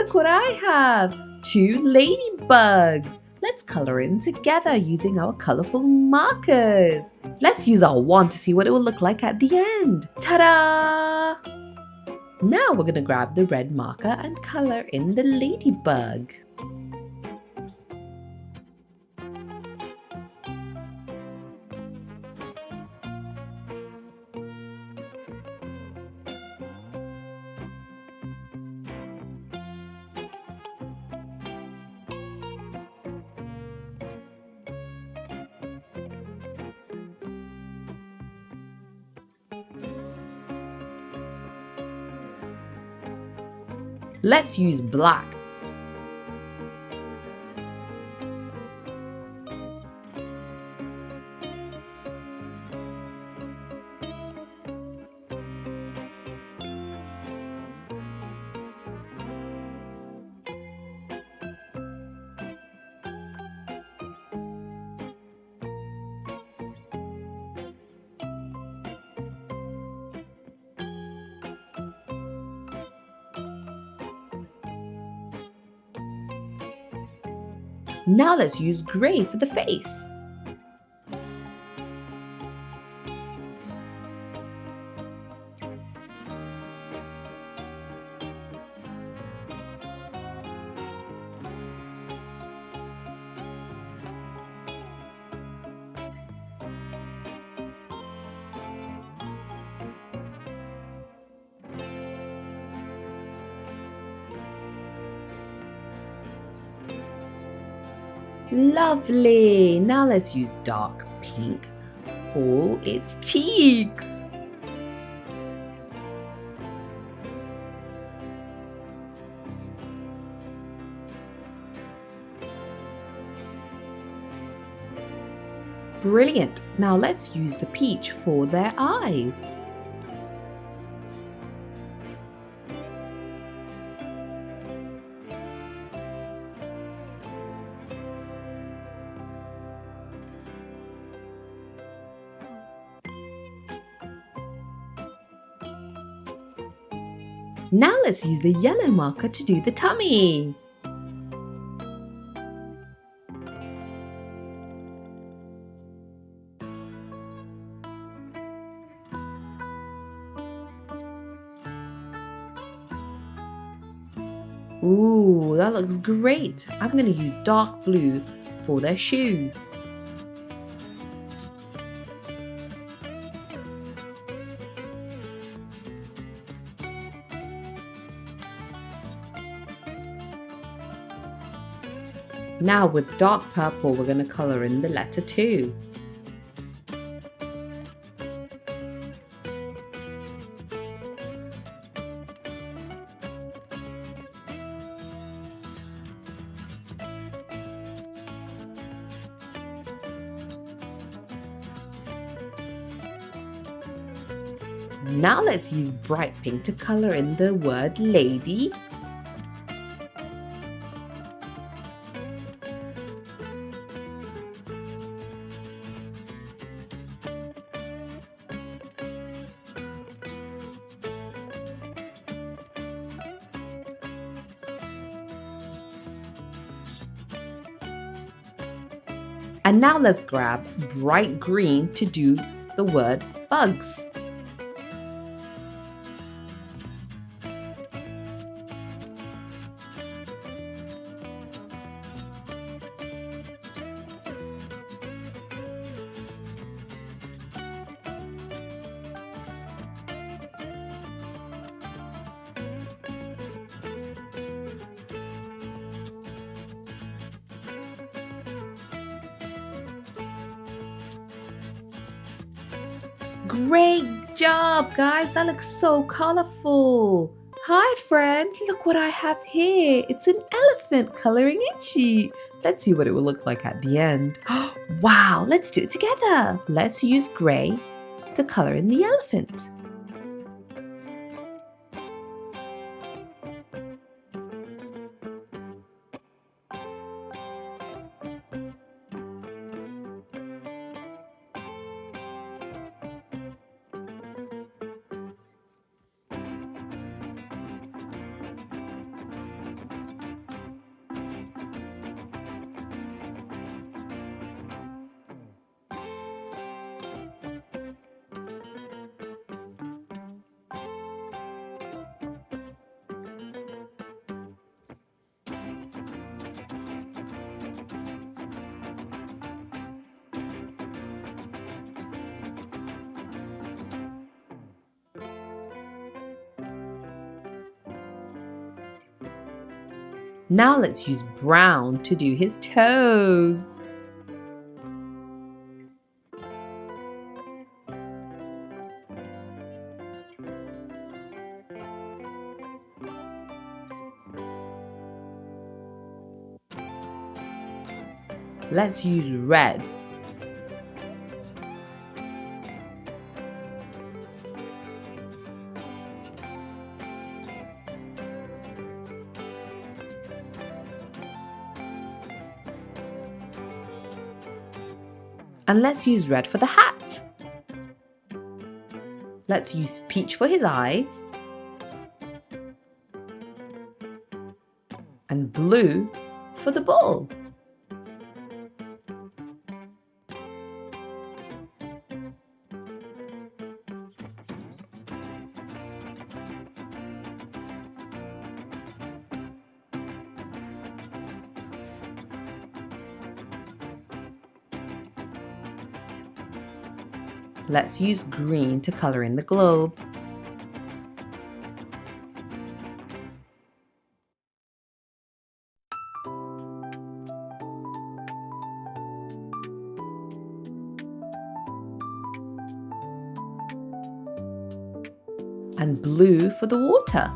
look what I have! 2 ladybugs! Let's color in together using our colorful markers. Let's use our wand to see what it will look like at the end. Ta-da! Now we're going to grab the red marker and color in the ladybug. Let's use black. Now let's use gray for the face. Lovely! Now let's use dark pink for its cheeks. Brilliant! Now let's use the peach for their eyes. Now let's use the yellow marker to do the tummy. Ooh, that looks great. I'm going to use dark blue for their shoes. Now with dark purple, we're going to color in the letter 2. Now let's use bright pink to color in the word lady. And now let's grab bright green to do the word bugs. Great job, guys! That looks so colorful. Hi, friends! Look what I have here. It's an elephant coloring itchy. Let's see what it will look like at the end. Wow! Let's do it together. Let's use gray to color in the elephant. Now let's use brown to do his toes. Let's use red. And let's use red for the hat. Let's use peach for his eyes. And blue for the ball. Let's use green to color in the globe. And blue for the water.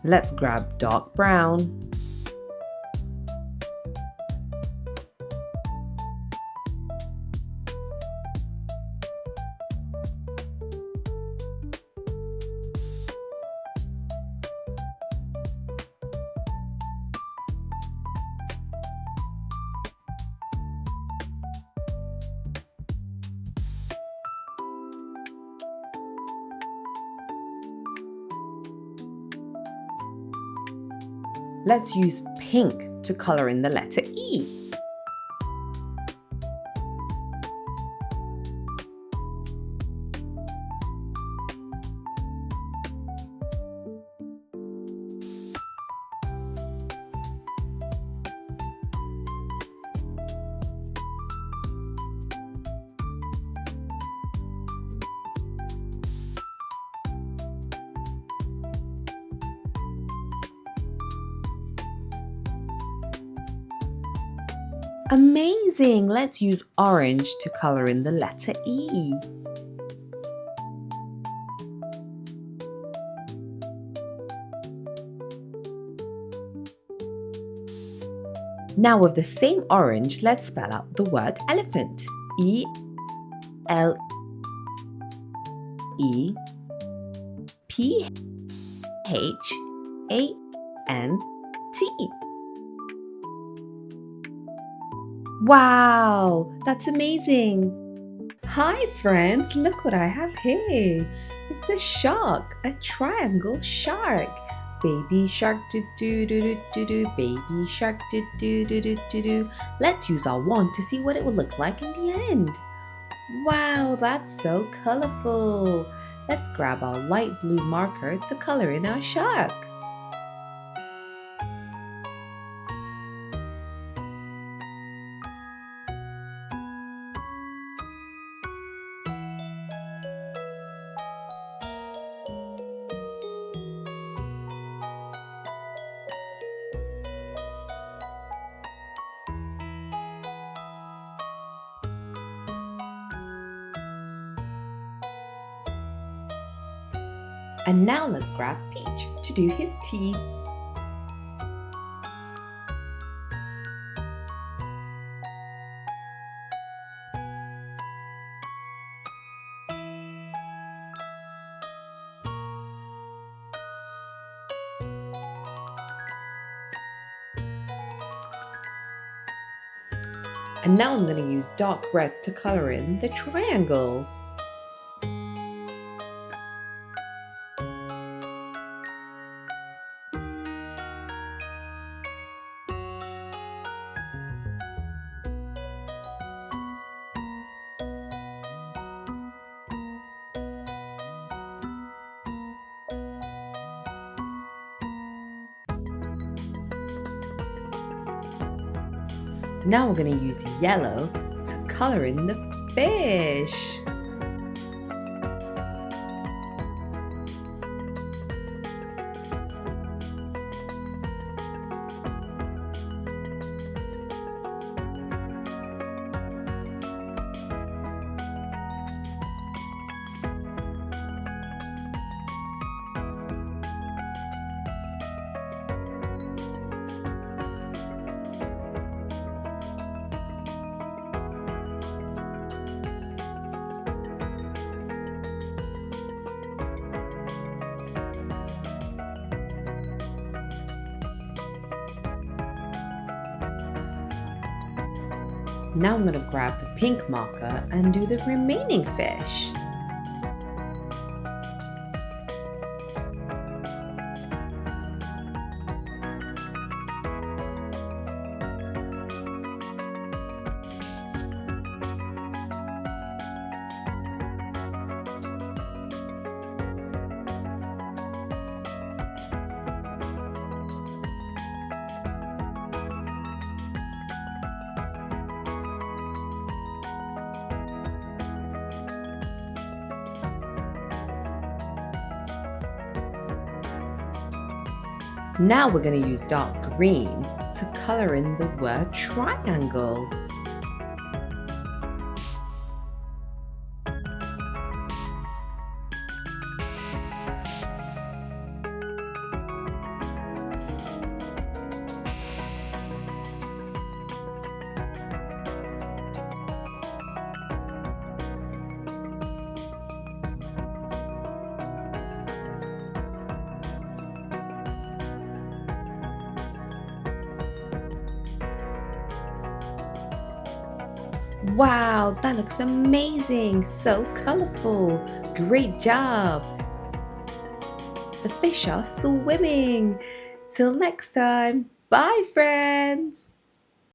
Let's grab dark brown. Let's use pink to color in the letter E. Amazing! Let's use orange to color in the letter E. Now with the same orange, let's spell out the word elephant. E-L-E-P-H-A-N-T. Wow, that's amazing! Hi friends, look what I have here. It's a shark, a triangle shark. Baby shark do do do do do do, baby shark do do do do do do. Let's use our wand to see what it will look like in the end. Wow, that's so colorful. Let's grab our light blue marker to color in our shark. And now let's grab Peach to do his teeth. And now I'm going to use dark red to color in the triangle. Now we're going to use yellow to color in the fish. Now I'm going to grab the pink marker and do the remaining fish. Now we're going to use dark green to color in the word triangle. Wow, that looks amazing! So colorful! Great job! The fish are swimming! Till next time, bye friends!